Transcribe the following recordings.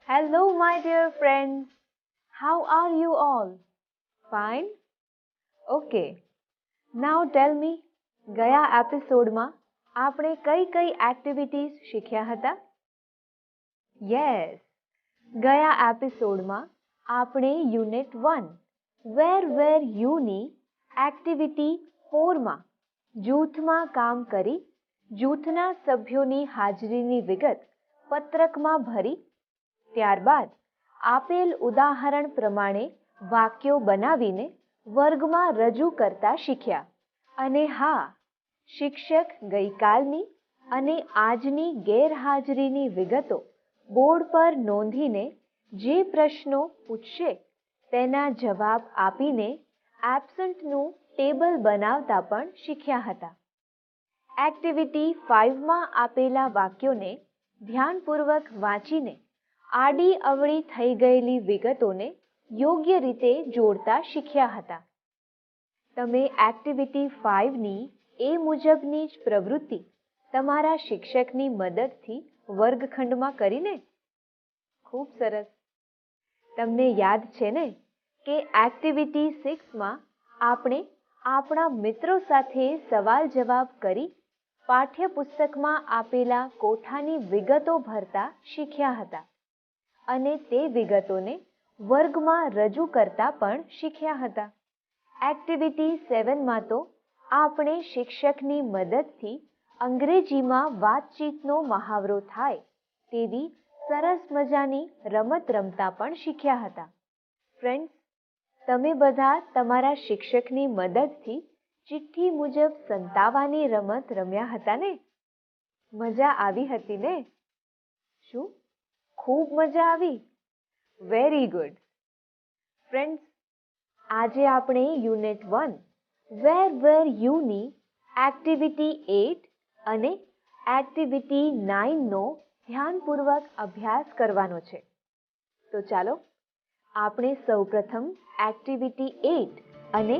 Hello, my dear friends. How are you all? Fine? Okay. Now tell me, ગયા એપિસોડમાં આપણે કઈ કઈ એક્ટિવિટીઝ શીખ્યા હતા? યસ. ગયા એપિસોડમાં આપણે યુનિટ 1 વેર યુની એક્ટિવિટી 4માં જૂથમાં કામ કરી જૂથના સભ્યોની હાજરીની વિગત પત્રકમાં ભરી ત્યારબાદ આપેલ ઉદાહરણ પ્રમાણે વાક્યો બનાવીને વર્ગમાં રજૂ કરતા શીખ્યા. અને હા, શિક્ષક ગઈકાલની અને આજની ગેરહાજરીની વિગતો બોર્ડ પર નોંધીને જે પ્રશ્નો પૂછશે તેના જવાબ આપીને એબ્સન્ટનું ટેબલ બનાવતા પણ શીખ્યા હતા. એક્ટિવિટી 5માં આપેલા વાક્યોને ધ્યાનપૂર્વક વાંચીને આડી અવળી થઈ ગયેલી વિગતોને યોગ્ય રીતે જોડતા શીખ્યા હતા. તમે એક્ટિવિટી 5ની એ મુજબની જ પ્રવૃત્તિ તમારા શિક્ષકની મદદથી વર્ગખંડમાં કરીને? ખૂબ સરસ. તમને યાદ છે ને કે એક્ટિવિટી 6માં આપણે આપણા મિત્રો સાથે સવાલ જવાબ કરી પાઠ્યપુસ્તકમાં આપેલા કોઠાની વિગતો ભરતા શીખ્યા હતા અને તે વિગતોને વર્ગમાં રજૂ કરતા પણ શીખ્યા હતા. એક્ટિવિટી 7માં તો આપણે શિક્ષકની મદદથી અંગ્રેજીમાં વાતચીતનો મહાવરો થાય તેવી સરસ મજાની રમત રમતા પણ શીખ્યા હતા. ફ્રેન્ડ્સ, તમે બધા તમારા શિક્ષકની મદદથી ચિઠ્ઠી મુજબ સંતાવાની રમત રમ્યા હતા ને? મજા આવી હતી ને? શું ખૂબ મજા આવી? Very good. ફ્રેન્ડ્સ, આજે આપણે યુનિટ 1 વેર યુની એક્ટિવિટી 8 અને એક્ટિવિટી 9નો ધ્યાનપૂર્વક અભ્યાસ કરવાનો છે. તો ચાલો આપણે સૌપ્રથમ એક્ટિવિટી 8 અને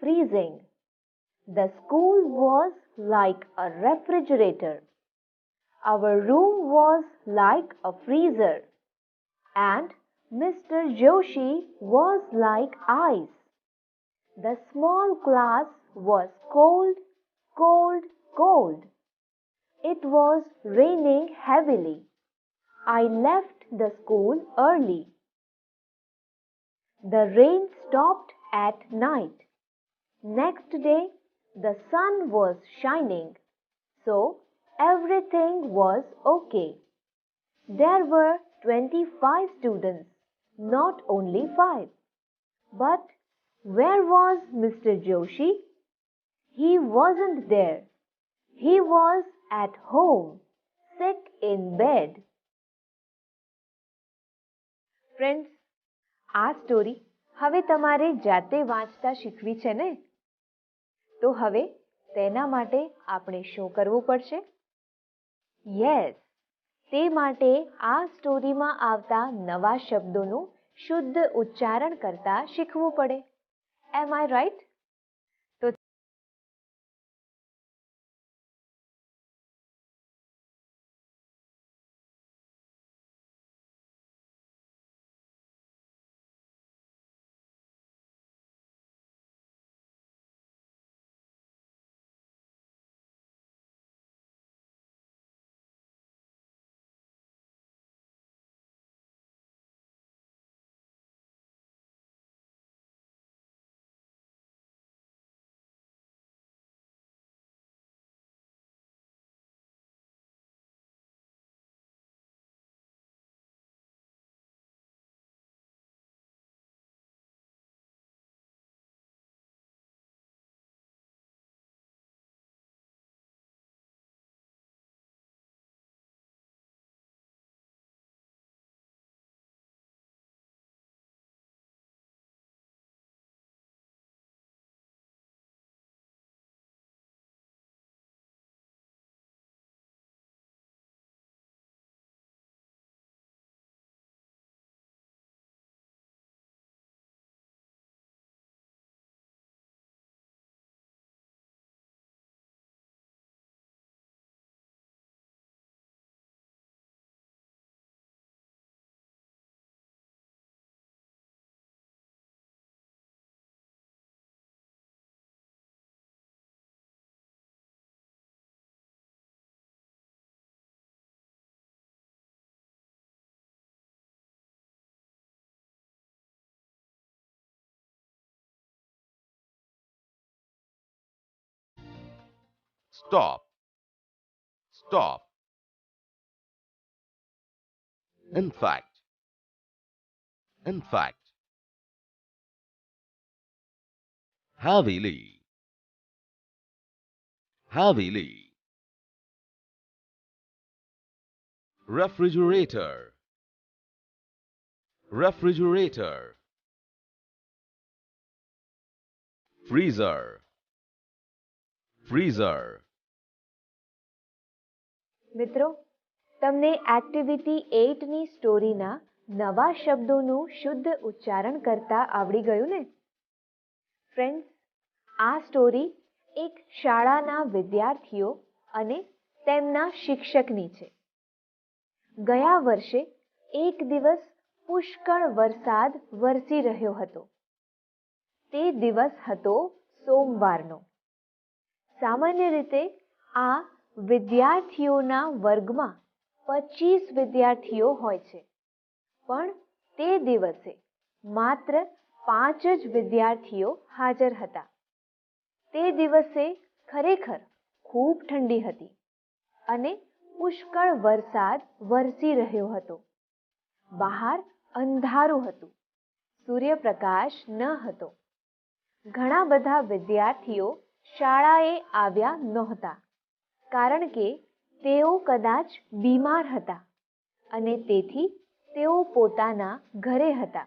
freezing. The school was like a refrigerator. Our room was like a freezer. And Mr. Joshi was like ice. The small class was cold, cold, cold. It was raining heavily. I left the school early. The rain stopped at night. Next day, the sun was shining, so everything was okay. There were 25 students, not only 5. But where was Mr. Joshi? He wasn't there. He was at home, sick in bed. Friends, આ story હવે તમારે જાતે વાંચતા શીખવી છે ને? તો હવે તેના માટે આપણે શું કરવું પડશે? યસ, તે માટે આ સ્ટોરીમાં આવતા નવા શબ્દોનું શુદ્ધ ઉચ્ચારણ કરતા શીખવું પડે. Am I right? તો Stop. Stop. In fact. In fact. Heavily. Heavily. Refrigerator. Refrigerator. Freezer. Freezer. મિત્રો, તમને એક્ટિવિટી 8ની સ્ટોરીના નવા શબ્દોનું શુદ્ધ ઉચ્ચારણ કરતા આવડી ગયું ને? ફ્રેન્ડ્સ, આ સ્ટોરી એક શાળાના વિદ્યાર્થીઓ અને તેમના શિક્ષકની છે. ગયા વર્ષે એક દિવસ પુષ્કળ વરસાદ વરસી રહ્યો હતો. તે દિવસ હતો સોમવારનો. સામાન્ય રીતે આ વિદ્યાર્થીઓના વર્ગમાં 25 વિદ્યાર્થીઓ હોય છે, પણ તે દિવસે માત્ર 5 જ વિદ્યાર્થીઓ હાજર હતા. તે દિવસે ખરેખર ખૂબ ઠંડી હતી અને પુષ્કળ વરસાદ વરસી રહ્યો હતો. બહાર અંધારું હતું, સૂર્યપ્રકાશ ન હતો. ઘણા બધા વિદ્યાર્થીઓ શાળાએ આવ્યા નહોતા, કારણ કે તેઓ કદાચ બીમાર હતા અને તેથી તેઓ પોતાના ઘરે હતા.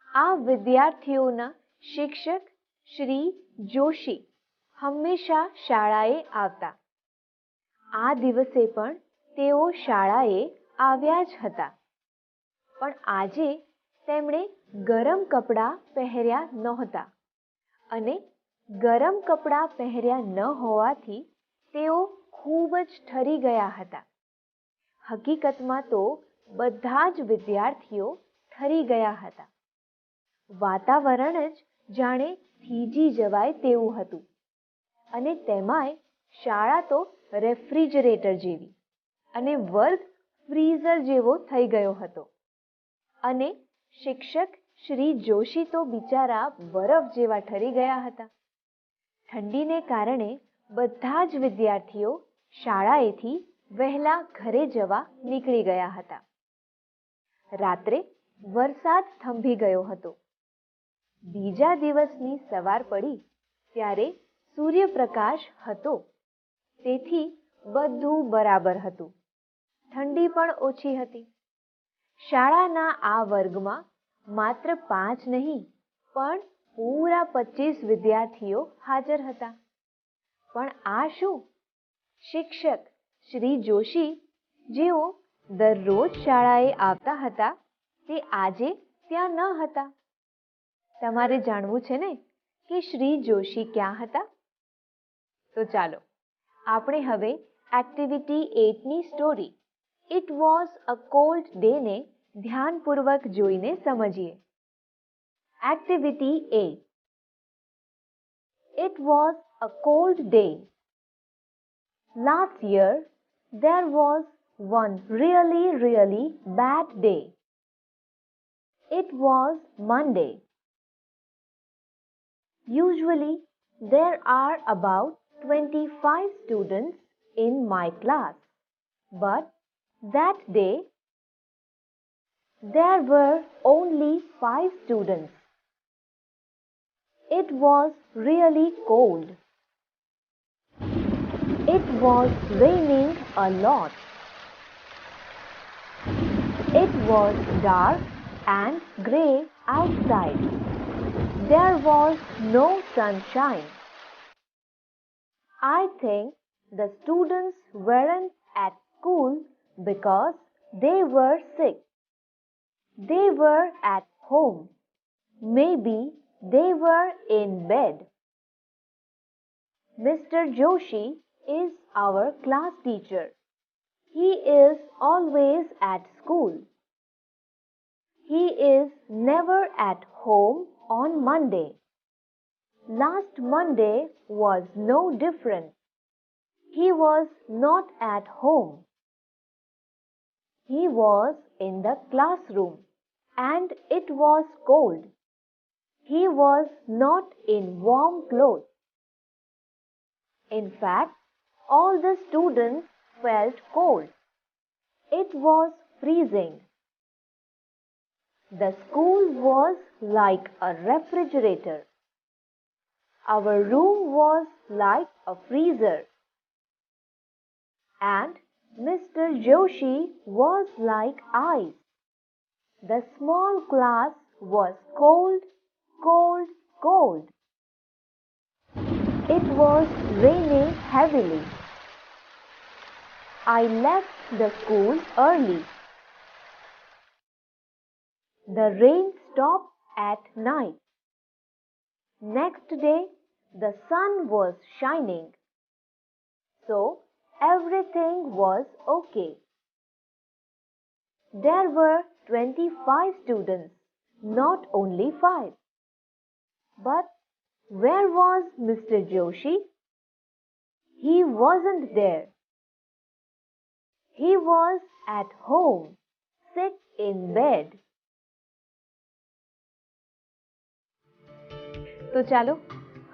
આ વિદ્યાર્થીઓના શિક્ષક શ્રી જોશી હંમેશા શાળાએ આવતા. આ દિવસે પણ તેઓ શાળાએ આવ્યા જ હતા, પણ આજે તેમણે ગરમ કપડાં પહેર્યા નહોતા અને ગરમ કપડાં પહેર્યા ન હોવાથી તેઓ ખૂબ જ ઠરી ગયા હતા. હકીકતમાં તો બધા જ વિદ્યાર્થીઓ ઠરી ગયા હતા. વાતાવરણ જ જાણે થીજી જવાય તેવું હતું. અને તેમાંય શાળા તો રેફ્રિજરેટર જેવી અને વર્ગ ફ્રીઝર જેવો થઈ ગયો હતો. અને શિક્ષક શ્રી જોશી તો બિચારા બરફ જેવા ઠરી ગયા હતા. ઠંડીને કારણે બધા જ વિદ્યાર્થીઓ શાળાએથી વહેલા ઘરે જવા નીકળી ગયા હતા. રાત્રે વરસાદ થંભી ગયો હતો. બીજા દિવસની સવાર પડી ત્યારે સૂર્યપ્રકાશ હતો. તેથી બધું બરાબર હતું. ઠંડી પણ ઓછી હતી. શાળાના આ વર્ગમાં માત્ર 5 નહીં પણ પૂરા 25 વિદ્યાર્થીઓ હાજર હતા. પણ આ શું? શિક્ષક શ્રી જોશી જેઓ દરરોજ શાળાએ આવતા હતા તે આજે ત્યાં ન હતા. તમારે જાણવું છે ને કે શ્રી જોશી ક્યાં હતા? તો ચાલો આપણે હવે એક્ટિવિટી 8ની story it was a cold day ને ધ્યાનપૂર્વક જોઈને સમજીએ. Activity 8. It was a cold day. Last year there was one really bad day. It was Monday. Usually there are about 25 students in my class, but that day there were only 5 students. It was really cold. It was raining a lot. It was dark and grey outside. There was no sunshine. I think the students weren't at school because they were sick. They were at home. Maybe they were in bed. Mr. Joshi is our class teacher. He is always at school. He is never at home on Monday. Last Monday was no different. He was not at home. He was in the classroom and it was cold. He was not in warm clothes. In fact, all the students felt cold. It was freezing. The school was like a refrigerator. Our room was like a freezer. And Mr. Joshi was like ice. The small class was cold, cold, cold. It was raining heavily. I left the school early. The rain stopped at night. Next day, the sun was shining. So, everything was okay. There were 25 students, not only 5. But where was Mr. Joshi? He wasn't there. He was at home, sick in bed. તો ચાલો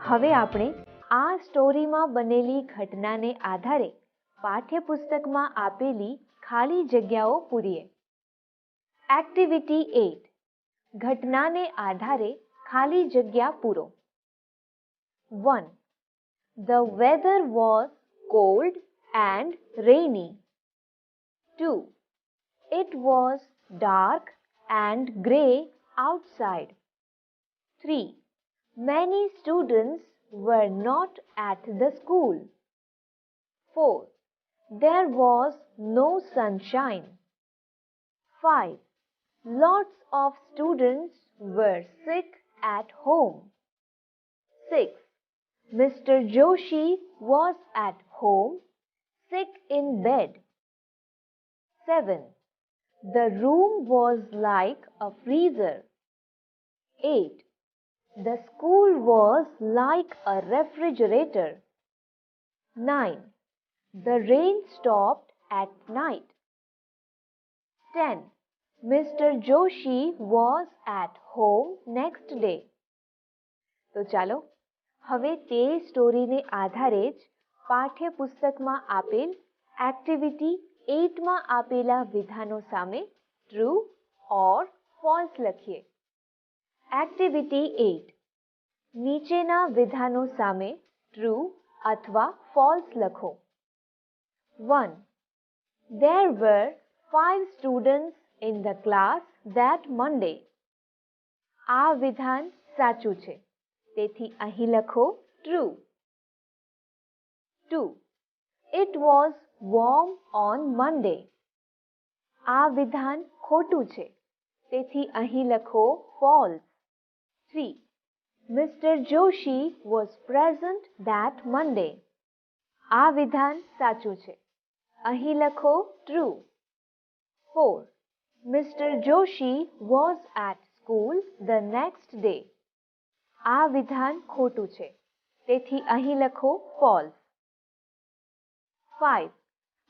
હવે આપણે આ સ્ટોરીમાં બનેલી ઘટનાને આધારે પાઠ્યપુસ્તકમાં આપેલી ખાલી જગ્યાઓ પૂરીએ. એક્ટિવિટી 8 ઘટનાને આધારે ખાલી જગ્યા પૂરો. 1. The weather was cold and rainy. 2. It was dark and grey outside. 3. Many students were not at the school. 4. There was no sunshine. 5. Lots of students were sick at home. 6. Mr. Joshi was at home, sick in bed. 7. The room was like a freezer. 8. The school was like a refrigerator. 9. The rain stopped at night. 10. Mr. Joshi was at home next day. તો ચાલો હવે તે સ્ટોરીને આધારે જ પાઠ્યપુસ્તકમાં આપેલ activity 8માં આપેલા વિધાનો સામે ટ્રુ ઓર ફોલ્સ લખીએ. એક્ટિવિટી 8. નીચેના વિધાનો સામે ટ્રુ અથવા ફોલ્સ લખો. 1. There were 5 students in the class that Monday. આ વિધાન સાચું છે, તેથી અહીં લખો true. 2. It was warm on Monday. આ વિધાન ખોટું છે, તેથી અહીં લખો false. 3. Mr. Joshi was present that Monday. આ વિધાન સાચું છે, અહીં લખો true. 4. Mr. Joshi was at school the next day. આ વિધાન ખોટું છે, તેથી અહીં લખો false. 5.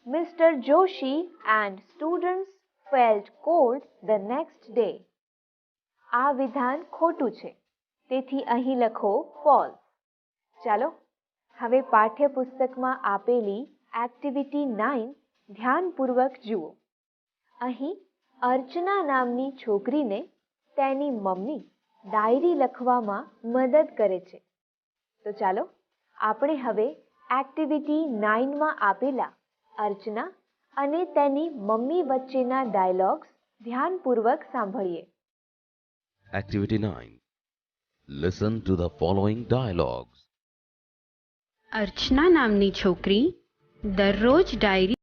Mr. Joshi and students felt cold the next day. આ વિધાન ખોટું છે, તેથી અહીં લખો false. ચાલો હવે પાઠ્યપુસ્તકમાં આપેલી એક્ટિવિટી 9 ધ્યાનપૂર્વક જુઓ. અહીં અર્ચના નામની છોકરીને તેની મમ્મી ડાયરી લખવામાં મદદ કરે છે. તો ચાલો આપણે હવે એક્ટિવિટી 9માં આપેલા અર્ચના અને તેની મમ્મી વચ્ચેના ડાયલોગ્સ ધ્યાનપૂર્વક સાંભળીએ. Activity 9. Listen to the following dialogues. અર્ચના નામની છોકરી દરરોજ diary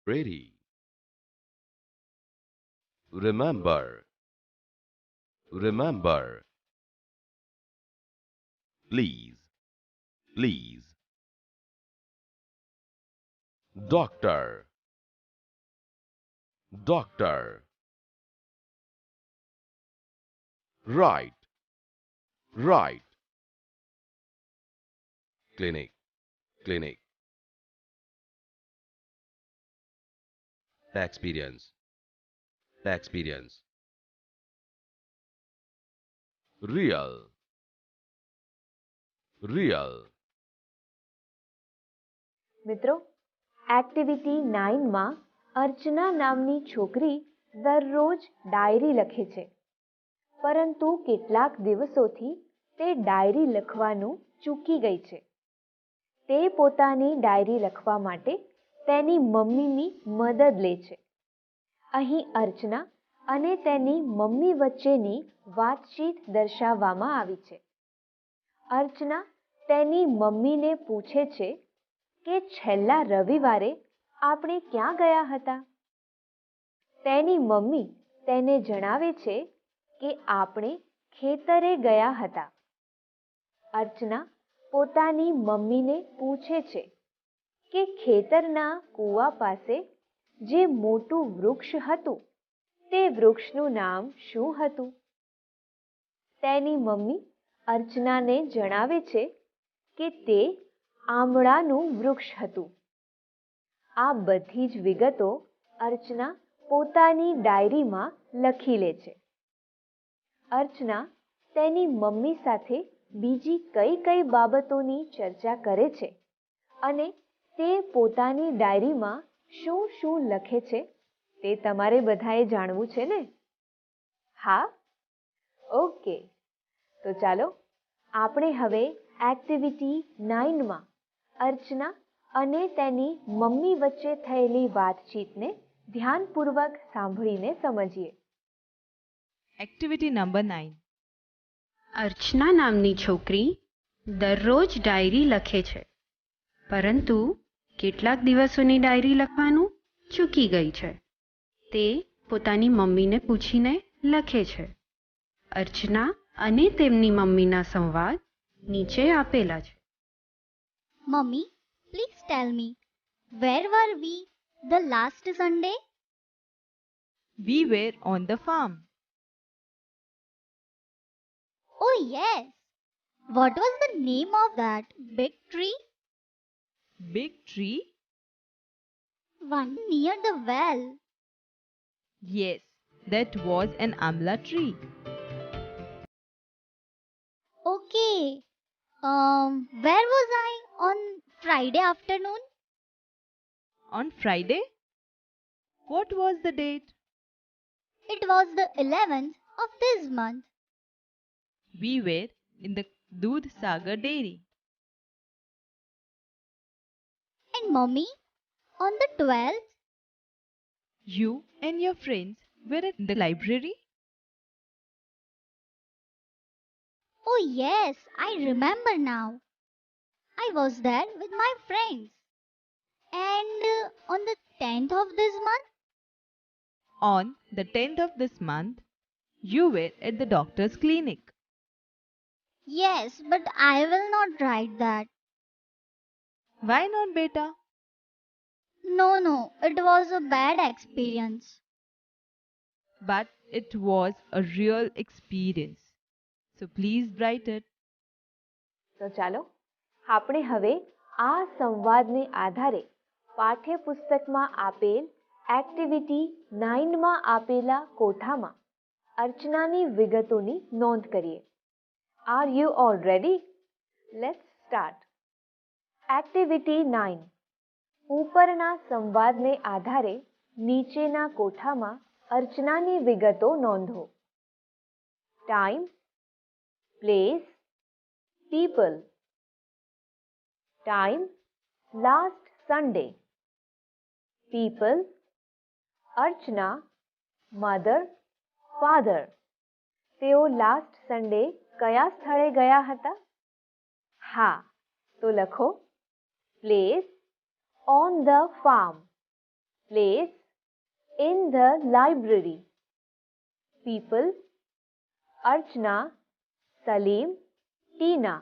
ready. Remember, remember. Please, please. Doctor, doctor. Right, right. Clinic, clinic. Experience, experience. Real, real. મિત્રો, એક્ટિવિટી 9માં અર્ચના નામની છોકરી દરરોજ ડાયરી લખે છે, પરંતુ કેટલાક દિવસોથી તે ડાયરી લખવાનું ચૂકી ગઈ છે. તે પોતાની ડાયરી લખવા માટે તેની મમ્મીની મદદ લે છે. અહીં અર્ચના અને તેની મમ્મી વચ્ચેની વાતચીત દર્શાવવામાં આવી છે. અર્ચના તેની મમ્મીને પૂછે છે કે છેલ્લા રવિવારે આપણે ક્યાં ગયા હતા. તેની મમ્મી તેને જણાવે છે કે આપણે ખેતરે ગયા હતા. અર્ચના પોતાની મમ્મીને પૂછે છે કે ખેતરના કૂવા પાસે જે મોટું વૃક્ષ હતું તે વૃક્ષનું નામ શું હતું. તેની મમ્મી અર્ચનાને જણાવે છે કે તે આમળાનું વૃક્ષ હતું. આ બધી જ વિગતો અર્ચના પોતાની ડાયરીમાં લખી લે છે. અર્ચના તેની મમ્મી સાથે બીજી કઈ કઈ બાબતોની ચર્ચા કરે છે અને તે પોતાની ડાયરીમાં શું શું લખે છે તે તમારે બધાએ જાણવું છે ને? હા? ઓકે, તો ચાલો આપણે હવે એક્ટિવિટી 9માં અર્ચના અને તેની મમ્મી વચ્ચે થયેલી વાતચીતને ધ્યાનપૂર્વક સાંભળીને સમજીએ. Activity number 9. અર્ચના નામની છોકરી દરરોજ ડાયરી લખે છે, પરંતુ કેટલાક દિવસોની ડાયરી લખવાનું ચૂકી ગઈ છે. તે પોતાની મમ્મીને પૂછીને લખે છે. અર્ચના અને તેમની મમ્મીના સંવાદ નીચે આપેલા છે. Mummy, please tell me, where were we the last Sunday? We were on the farm. Oh yes. What was the name of that big tree? Big tree? One near the well. Yes, that was an amla tree. Okay. Where was I on Friday afternoon? On Friday? What was the date? It was the 11th of this month. We were in the Doodh Sagar dairy. And Mummy, on the 12th? You and your friends were at the library? Oh yes, I remember now. I was there with my friends. And on the 10th of this month? On the 10th of this month, you were at the doctor's clinic. Yes, but I will not write that. Why not, beta? No, it was a bad experience. But it was a real experience. So please write it. તો ચાલો આપણે હવે આ સંવાદને આધારે પાઠ્યપુસ્તકમાં આપેલ activity 9માં આપેલા કોઠામાં અર્ચનાની વિગતોની નોંધ કરીએ. Are you all ready? Let's start. Activity 9. ઉપરના સંવાદને આધારે નીચેના કોઠામાં અર્ચનાની વિગતો નોંધો. Time, place, people. Time, last Sunday. People, Archana, mother, father. તેઓ લાસ્ટ સન્ડે કયા સ્થળે ગયા હતા? હા, તો લખો place on the farm. Place. In the library. People. Archana, Salim, Tina.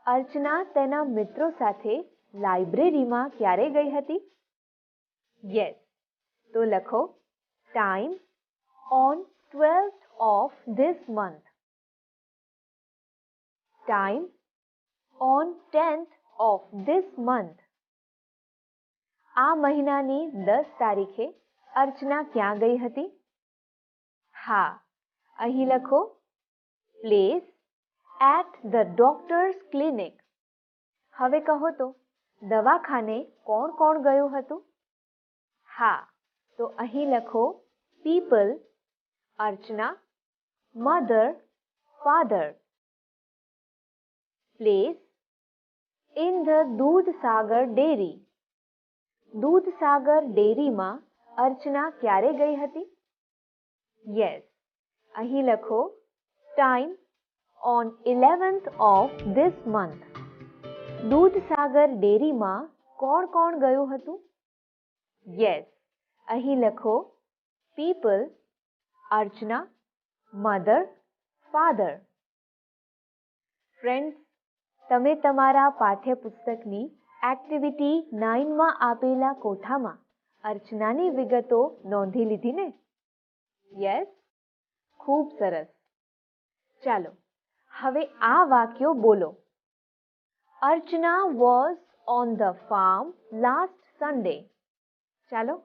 અર્ચના તેના મિત્રો સાથે લાઇબ્રેરીમાં ક્યારે ગઈ હતી? યસ. તો લખો time on 12th of this month. Time on 10th of this month. આ મહિનાની 10 તારીખે અર્ચના ક્યાં ગઈ હતી? હા, અહીં લખો place at the doctor's clinic. હવે કહો તો દવાખાને કોણ કોણ ગયું હતું? હા, તો અહીં લખો people, Archana, mother, father. Place. In the Dudhsagar dairy. Dudhsagar ડેરીમાં અર્ચના ક્યારે ગઈ હતી? યસ, અહીં લખો time on 11th of this month. દૂધસાગર ડેરીમાં કોણ કોણ ગયું હતું? યસ, અહીં લખો people, Archana, mother, father. Friends, તમે તમારા પાઠ્યપુસ્તકની એક્ટિવિટી 9માં આપેલા કોઠામાં અર્ચનાની વિગતો નોંધી લીધી ને? યસ, ખૂબ સરસ. ચાલો હવે આ વાક્યો બોલો. Archana was on the farm last Sunday. ચાલો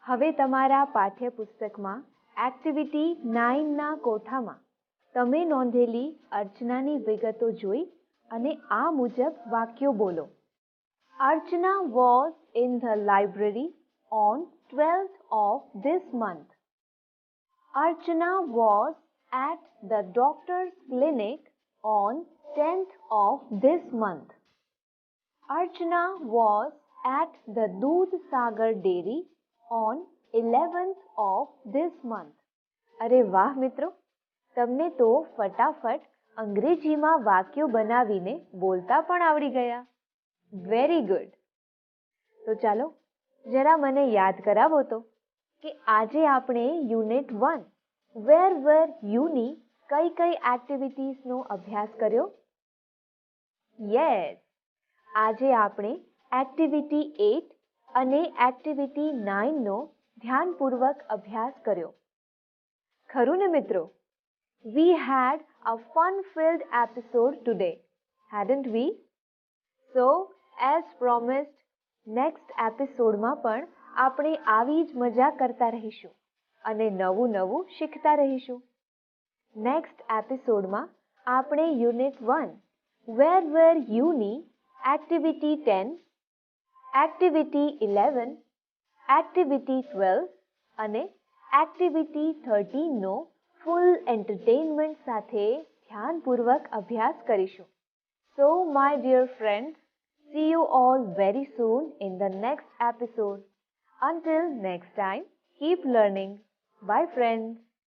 હવે તમારા પાઠ્યપુસ્તકમાં એક્ટિવિટી 9ના કોઠામાં તમે નોંધેલી અર્ચનાની વિગતો જોઈ અને આ મુજબ વાક્યો બોલો. Archana was in the library on 12th of this month. Archana was at the doctor's clinic on 10th of this month. Archana was at the Dudhsagar dairy on 11th of this month. અરે વાહ મિત્રો, તમને તો ફટાફટ અંગ્રેજીમાં વાક્યો બનાવીને બોલતા પણ આવડી ગયા. Very good. તો ચાલો જરા મને યાદ કરાવો તો કે આજે આપણે યુનિટ 1 વેર વેર યુની કઈ કઈ એક્ટિવિટીઝનો અભ્યાસ કર્યો? યસ, આજે આપણે એક્ટિવિટી 8 અને એક્ટિવિટી 9નો ધ્યાનપૂર્વક અભ્યાસ કર્યો. ખરું ને મિત્રો? We had a fun-filled episode today, hadn't we? So, as promised, next episodeમાં પણ આપણે આવી જ મજા કરતા રહીશું અને નવું નવું શીખતા રહીશું. નેક્સ્ટ એપિસોડમાં આપણે યુનિટ 1 વેર વેર યુની એક્ટિવિટી 10, એક્ટિવિટી 11, એક્ટિવિટી 12 અને એક્ટિવિટી 13નો ફૂલ એન્ટરટેનમેન્ટ સાથે ધ્યાનપૂર્વક અભ્યાસ કરીશું. So, my dear friends, see you all very soon in the next episode. Until next time, keep learning. Bye friends.